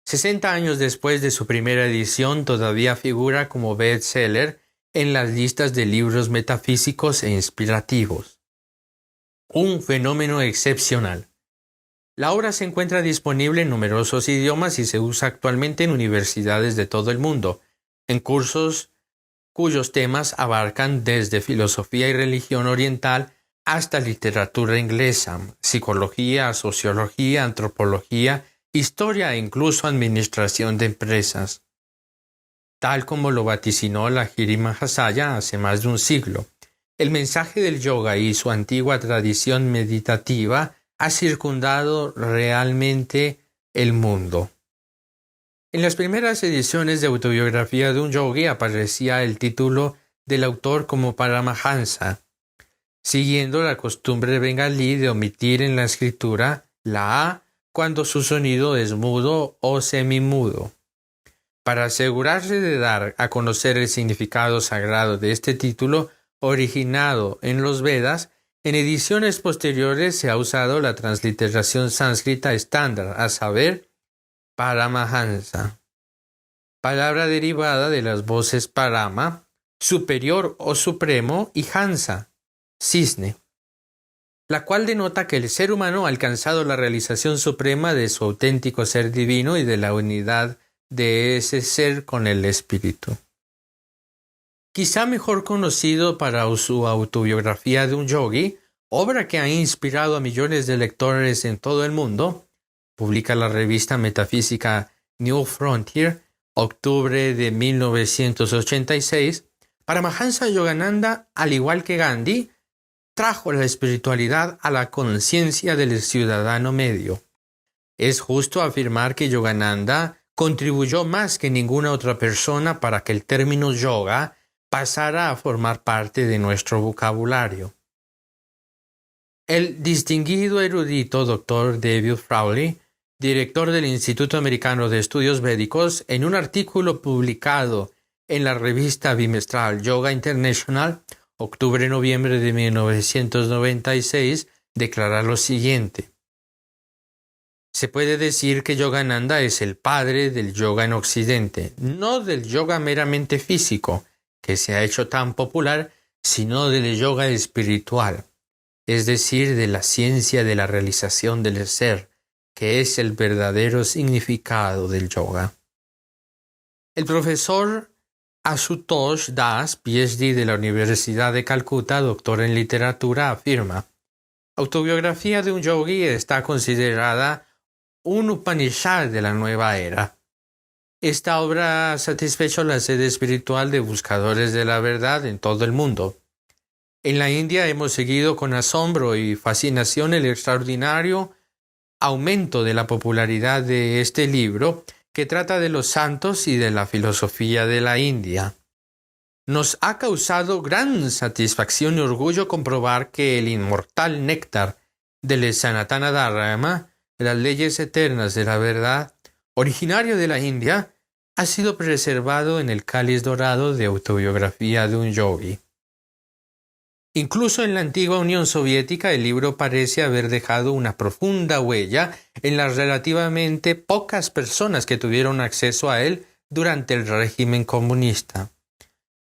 60 años después de su primera edición, todavía figura como bestseller en las listas de libros metafísicos e inspirativos. Un fenómeno excepcional. La obra se encuentra disponible en numerosos idiomas y se usa actualmente en universidades de todo el mundo, en cursos cuyos temas abarcan desde filosofía y religión oriental hasta literatura inglesa, psicología, sociología, antropología historia e incluso administración de empresas, tal como lo vaticinó Lahiri Mahasaya hace más de un siglo. El mensaje del yoga y su antigua tradición meditativa ha circundado realmente el mundo. En las primeras ediciones de Autobiografía de un Yogi aparecía el título del autor como Paramahansa, siguiendo la costumbre bengalí de omitir en la escritura la A cuando su sonido es mudo o semimudo. Para asegurarse de dar a conocer el significado sagrado de este título, originado en los Vedas, en ediciones posteriores se ha usado la transliteración sánscrita estándar, a saber, Paramahansa, palabra derivada de las voces Parama, superior o supremo, y Hansa, cisne, la cual denota que el ser humano ha alcanzado la realización suprema de su auténtico ser divino y de la unidad de ese ser con el espíritu. Quizá mejor conocido para su autobiografía de un yogi, obra que ha inspirado a millones de lectores en todo el mundo, publica la revista metafísica New Frontier, octubre de 1986, Paramahansa Yogananda, al igual que Gandhi, trajo la espiritualidad a la conciencia del ciudadano medio. Es justo afirmar que Yogananda contribuyó más que ninguna otra persona para que el término yoga pasara a formar parte de nuestro vocabulario. El distinguido erudito Dr. David Frawley, director del Instituto Americano de Estudios Védicos, en un artículo publicado en la revista bimestral Yoga International, octubre-noviembre de 1996, declara lo siguiente: se puede decir que Yogananda es el padre del yoga en Occidente, no del yoga meramente físico, que se ha hecho tan popular, sino del yoga espiritual, es decir, de la ciencia de la realización del ser, que es el verdadero significado del yoga. El profesor Ashutosh Das, PhD de la Universidad de Calcuta, doctor en literatura, afirma: Autobiografía de un yogi está considerada un Upanishad de la nueva era. Esta obra ha satisfecho la sed espiritual de buscadores de la verdad en todo el mundo. En la India hemos seguido con asombro y fascinación el extraordinario aumento de la popularidad de este libro, que trata de los santos y de la filosofía de la India. Nos ha causado gran satisfacción y orgullo comprobar que el inmortal néctar del Sanatana Dharma, las leyes eternas de la verdad, originario de la India, ha sido preservado en el cáliz dorado de Autobiografía de un Yogi. Incluso en la antigua Unión Soviética el libro parece haber dejado una profunda huella en las relativamente pocas personas que tuvieron acceso a él durante el régimen comunista.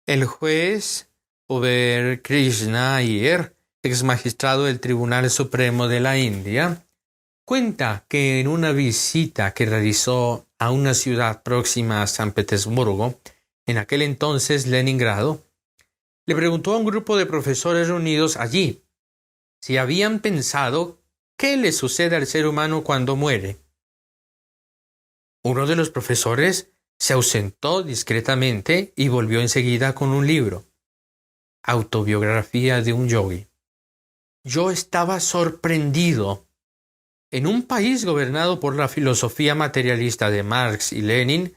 El juez Uber Krishna Iyer, ex magistrado del Tribunal Supremo de la India, cuenta que en una visita que realizó a una ciudad próxima a San Petersburgo, en aquel entonces Leningrado, le preguntó a un grupo de profesores reunidos allí si habían pensado qué le sucede al ser humano cuando muere. Uno de los profesores se ausentó discretamente y volvió enseguida con un libro, Autobiografía de un Yogi. Yo estaba sorprendido. En un país gobernado por la filosofía materialista de Marx y Lenin,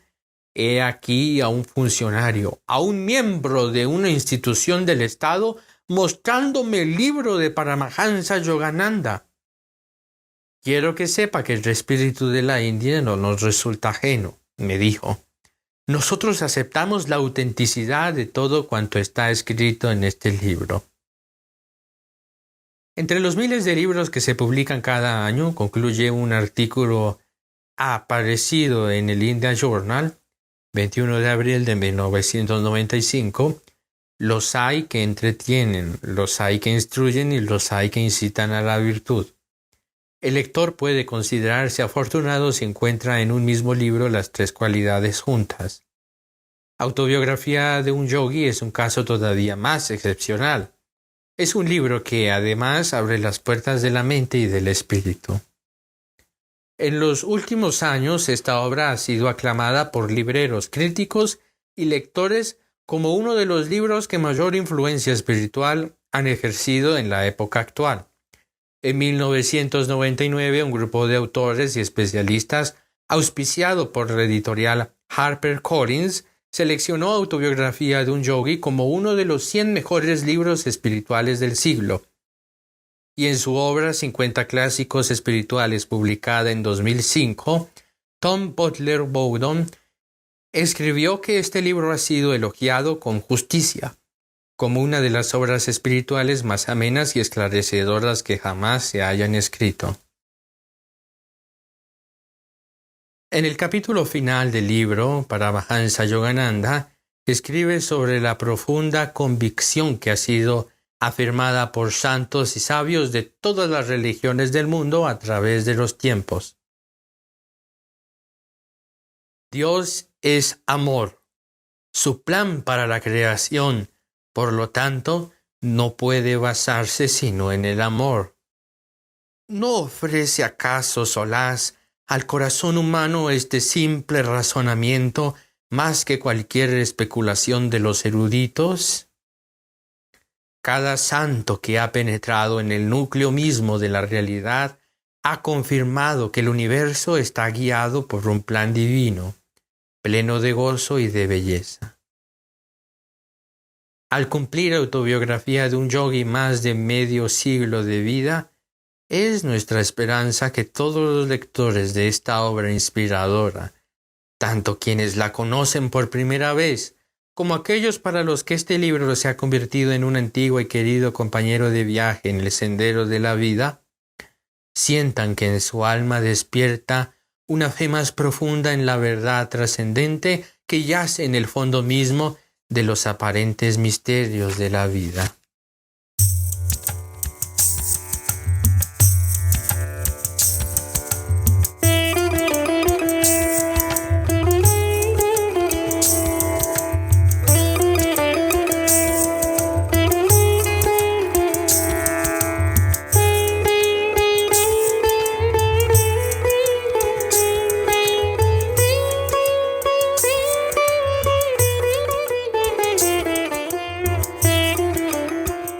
he aquí a un funcionario, a un miembro de una institución del Estado, mostrándome el libro de Paramahansa Yogananda. Quiero que sepa que el espíritu de la India no nos resulta ajeno, me dijo. Nosotros aceptamos la autenticidad de todo cuanto está escrito en este libro. Entre los miles de libros que se publican cada año, concluye un artículo aparecido en el India Journal, 21 de abril de 1995, los hay que entretienen, los hay que instruyen y los hay que incitan a la virtud. El lector puede considerarse afortunado si encuentra en un mismo libro las tres cualidades juntas. Autobiografía de un yogi es un caso todavía más excepcional. Es un libro que además abre las puertas de la mente y del espíritu. En los últimos años, esta obra ha sido aclamada por libreros, críticos y lectores como uno de los libros que mayor influencia espiritual han ejercido en la época actual. En 1999, un grupo de autores y especialistas, auspiciado por la editorial HarperCollins, seleccionó Autobiografía de un Yogi como uno de los 100 mejores libros espirituales del siglo. Y en su obra 50 clásicos espirituales, publicada en 2005, Tom Butler Bowden escribió que este libro ha sido elogiado con justicia, como una de las obras espirituales más amenas y esclarecedoras que jamás se hayan escrito. En el capítulo final del libro, Paramahansa Yogananda escribe sobre la profunda convicción que ha sido afirmada por santos y sabios de todas las religiones del mundo a través de los tiempos. Dios es amor. Su plan para la creación, por lo tanto, no puede basarse sino en el amor. ¿No ofrece acaso solaz al corazón humano este simple razonamiento más que cualquier especulación de los eruditos? Cada santo que ha penetrado en el núcleo mismo de la realidad ha confirmado que el universo está guiado por un plan divino, pleno de gozo y de belleza. Al cumplir Autobiografía de un Yogi más de medio siglo de vida, es nuestra esperanza que todos los lectores de esta obra inspiradora, tanto quienes la conocen por primera vez, como aquellos para los que este libro se ha convertido en un antiguo y querido compañero de viaje en el sendero de la vida, sientan que en su alma despierta una fe más profunda en la verdad trascendente que yace en el fondo mismo de los aparentes misterios de la vida.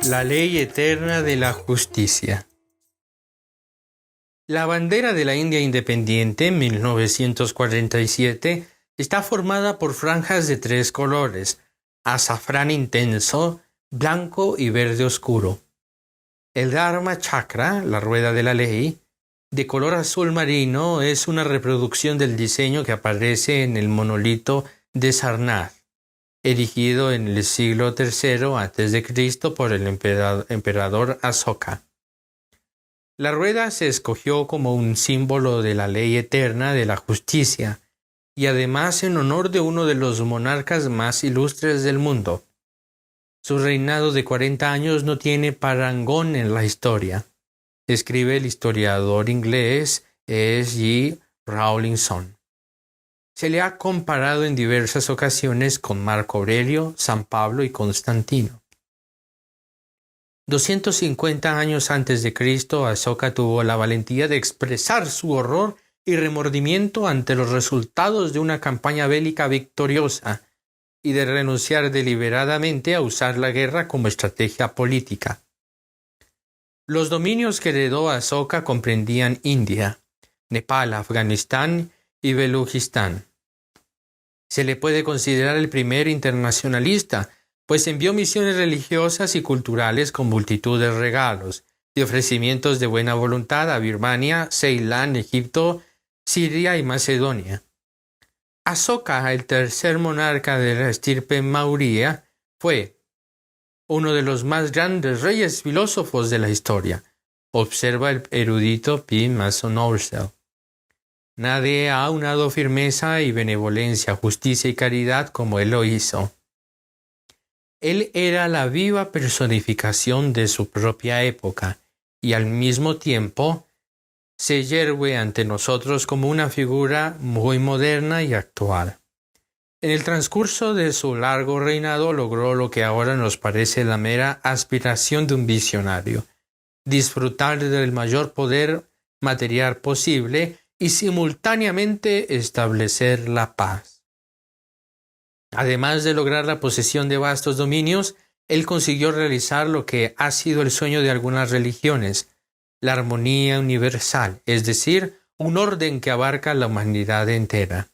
La ley eterna de la justicia. La bandera de la India independiente en 1947 está formada por franjas de 3 colores: azafrán intenso, blanco y verde oscuro. El Dharma Chakra, la rueda de la ley, de color azul marino, es una reproducción del diseño que aparece en el monolito de Sarnath, erigido en el siglo III a.C. por el emperador Asoka. La rueda se escogió como un símbolo de la ley eterna de la justicia y además en honor de uno de los monarcas más ilustres del mundo. Su reinado de 40 años no tiene parangón en la historia, escribe el historiador inglés S. G. Rawlinson. Se le ha comparado en diversas ocasiones con Marco Aurelio, San Pablo y Constantino. 250 años antes de Cristo, Asoka tuvo la valentía de expresar su horror y remordimiento ante los resultados de una campaña bélica victoriosa y de renunciar deliberadamente a usar la guerra como estrategia política. Los dominios que heredó Asoka comprendían India, Nepal, Afganistán y Belujistán. Se le puede considerar el primer internacionalista, pues envió misiones religiosas y culturales con multitud de regalos y ofrecimientos de buena voluntad a Birmania, Ceilán, Egipto, Siria y Macedonia. Asoka, el tercer monarca de la estirpe Maurya, fue uno de los más grandes reyes filósofos de la historia, observa el erudito P. Mason Oursel. Nadie ha aunado firmeza y benevolencia, justicia y caridad como él lo hizo. Él era la viva personificación de su propia época y al mismo tiempo se yergue ante nosotros como una figura muy moderna y actual. En el transcurso de su largo reinado logró lo que ahora nos parece la mera aspiración de un visionario: disfrutar del mayor poder material posible y simultáneamente establecer la paz. Además de lograr la posesión de vastos dominios, él consiguió realizar lo que ha sido el sueño de algunas religiones, la armonía universal, es decir, un orden que abarca la humanidad entera.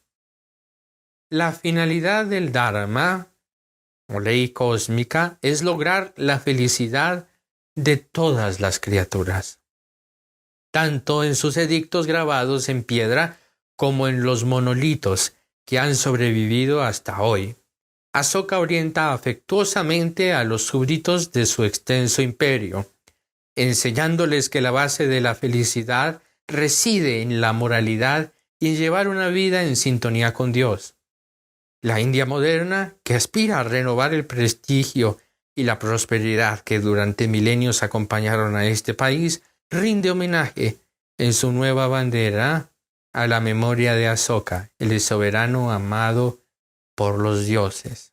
La finalidad del Dharma, o ley cósmica, es lograr la felicidad de todas las criaturas, tanto en sus edictos grabados en piedra como en los monolitos que han sobrevivido hasta hoy. Asoka orienta afectuosamente a los súbditos de su extenso imperio, enseñándoles que la base de la felicidad reside en la moralidad y en llevar una vida en sintonía con Dios. La India moderna, que aspira a renovar el prestigio y la prosperidad que durante milenios acompañaron a este país, rinde homenaje en su nueva bandera a la memoria de Asoka, el soberano amado por los dioses.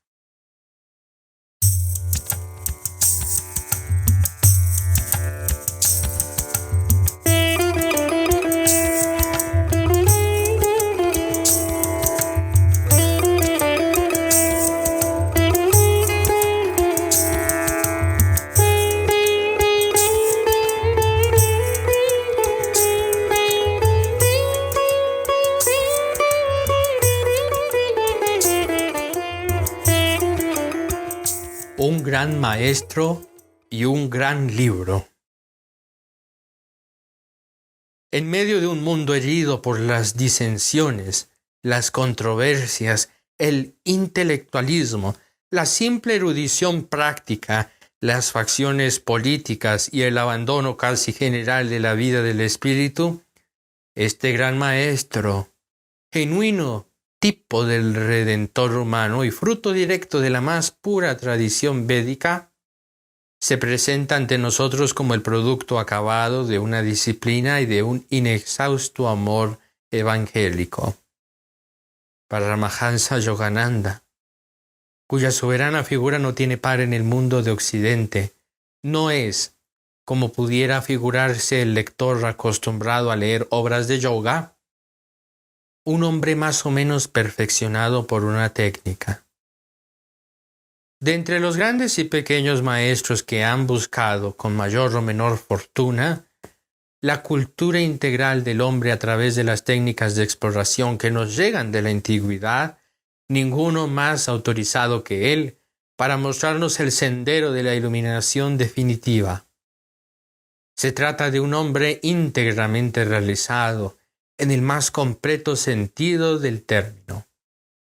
Un gran maestro y un gran libro. En medio de un mundo herido por las disensiones, las controversias, el intelectualismo, la simple erudición práctica, las facciones políticas y el abandono casi general de la vida del espíritu, este gran maestro, genuino tipo del Redentor humano y fruto directo de la más pura tradición védica, se presenta ante nosotros como el producto acabado de una disciplina y de un inexhausto amor evangélico. Paramahansa Yogananda, cuya soberana figura no tiene par en el mundo de Occidente, no es, como pudiera figurarse el lector acostumbrado a leer obras de yoga, un hombre más o menos perfeccionado por una técnica. De entre los grandes y pequeños maestros que han buscado, con mayor o menor fortuna, la cultura integral del hombre a través de las técnicas de exploración que nos llegan de la antigüedad, ninguno más autorizado que él para mostrarnos el sendero de la iluminación definitiva. Se trata de un hombre íntegramente realizado, en el más completo sentido del término,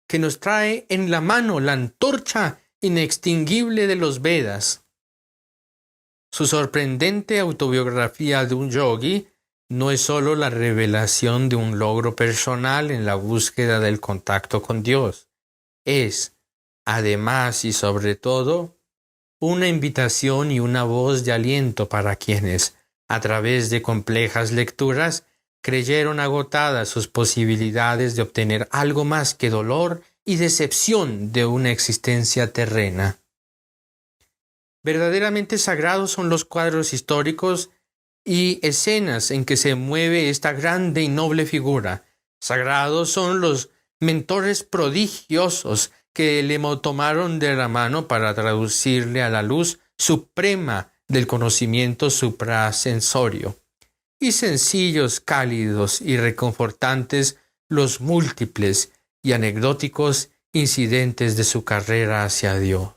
que nos trae en la mano la antorcha inextinguible de los Vedas. Su sorprendente autobiografía de un yogi no es sólo la revelación de un logro personal en la búsqueda del contacto con Dios, es, además y sobre todo, una invitación y una voz de aliento para quienes, a través de complejas lecturas, creyeron agotadas sus posibilidades de obtener algo más que dolor y decepción de una existencia terrena. Verdaderamente sagrados son los cuadros históricos y escenas en que se mueve esta grande y noble figura. Sagrados son los mentores prodigiosos que le tomaron de la mano para traducirle a la luz suprema del conocimiento suprasensorio. Y sencillos, cálidos y reconfortantes los múltiples y anecdóticos incidentes de su carrera hacia Dios.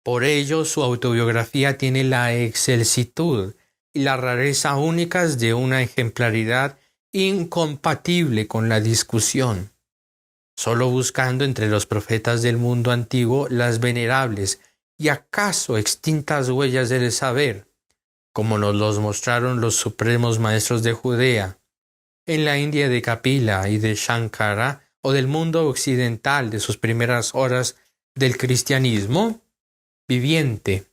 Por ello, su autobiografía tiene la excelsitud y la rareza únicas de una ejemplaridad incompatible con la discusión, solo buscando entre los profetas del mundo antiguo las venerables y acaso extintas huellas del saber, como nos los mostraron los supremos maestros de Judea, en la India de Kapila y de Shankara, o del mundo occidental de sus primeras horas del cristianismo viviente.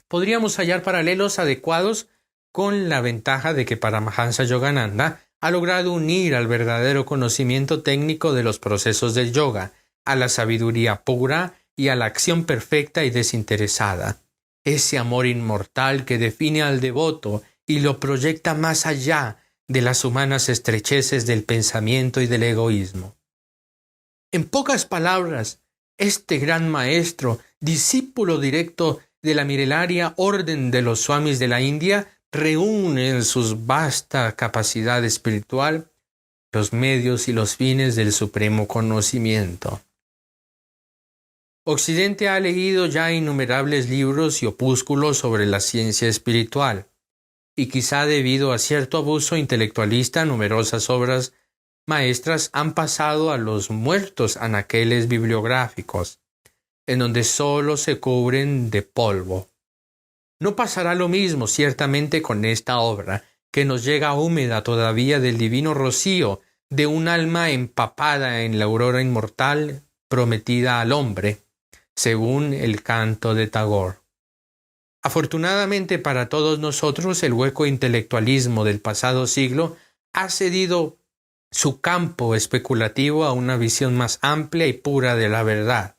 Podríamos hallar paralelos adecuados con la ventaja de que Paramahansa Yogananda ha logrado unir al verdadero conocimiento técnico de los procesos del yoga, a la sabiduría pura y a la acción perfecta y desinteresada. Ese amor inmortal que define al devoto y lo proyecta más allá de las humanas estrecheces del pensamiento y del egoísmo. En pocas palabras, este gran maestro, discípulo directo de la milenaria orden de los swamis de la India, reúne en su vasta capacidad espiritual los medios y los fines del supremo conocimiento. Occidente ha leído ya innumerables libros y opúsculos sobre la ciencia espiritual, y quizá debido a cierto abuso intelectualista numerosas obras maestras han pasado a los muertos anaqueles bibliográficos, en donde sólo se cubren de polvo. No pasará lo mismo ciertamente con esta obra, que nos llega húmeda todavía del divino rocío de un alma empapada en la aurora inmortal prometida al hombre, según el canto de Tagore. Afortunadamente para todos nosotros, el hueco intelectualismo del pasado siglo ha cedido su campo especulativo a una visión más amplia y pura de la verdad,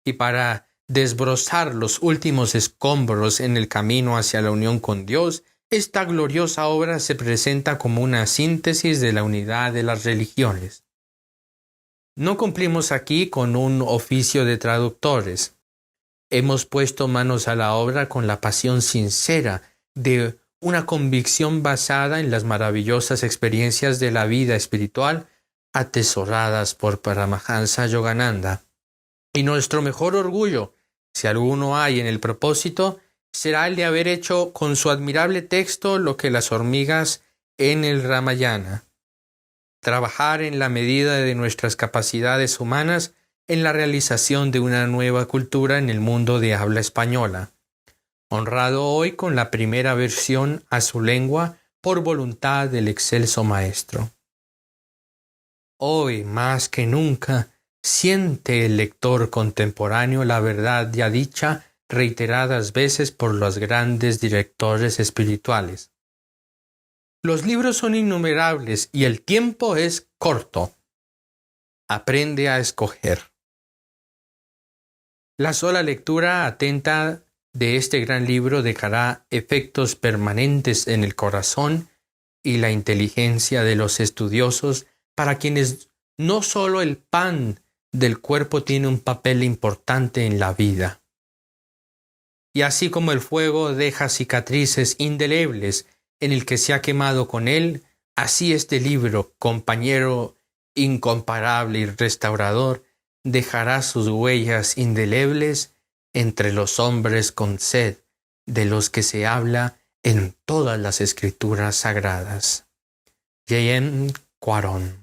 y para desbrozar los últimos escombros en el camino hacia la unión con Dios, esta gloriosa obra se presenta como una síntesis de la unidad de las religiones. No cumplimos aquí con un oficio de traductores. Hemos puesto manos a la obra con la pasión sincera de una convicción basada en las maravillosas experiencias de la vida espiritual atesoradas por Paramahansa Yogananda. Y nuestro mejor orgullo, si alguno hay en el propósito, será el de haber hecho con su admirable texto lo que las hormigas en el Ramayana: trabajar en la medida de nuestras capacidades humanas en la realización de una nueva cultura en el mundo de habla española, honrado hoy con la primera versión a su lengua por voluntad del excelso maestro. Hoy, más que nunca, siente el lector contemporáneo la verdad ya dicha reiteradas veces por los grandes directores espirituales. Los libros son innumerables y el tiempo es corto. Aprende a escoger. La sola lectura atenta de este gran libro dejará efectos permanentes en el corazón y la inteligencia de los estudiosos, para quienes no solo el pan del cuerpo tiene un papel importante en la vida. Y así como el fuego deja cicatrices indelebles en el que se ha quemado con él, así este libro, compañero incomparable y restaurador, dejará sus huellas indelebles entre los hombres con sed, de los que se habla en todas las escrituras sagradas. J.M. Quaron.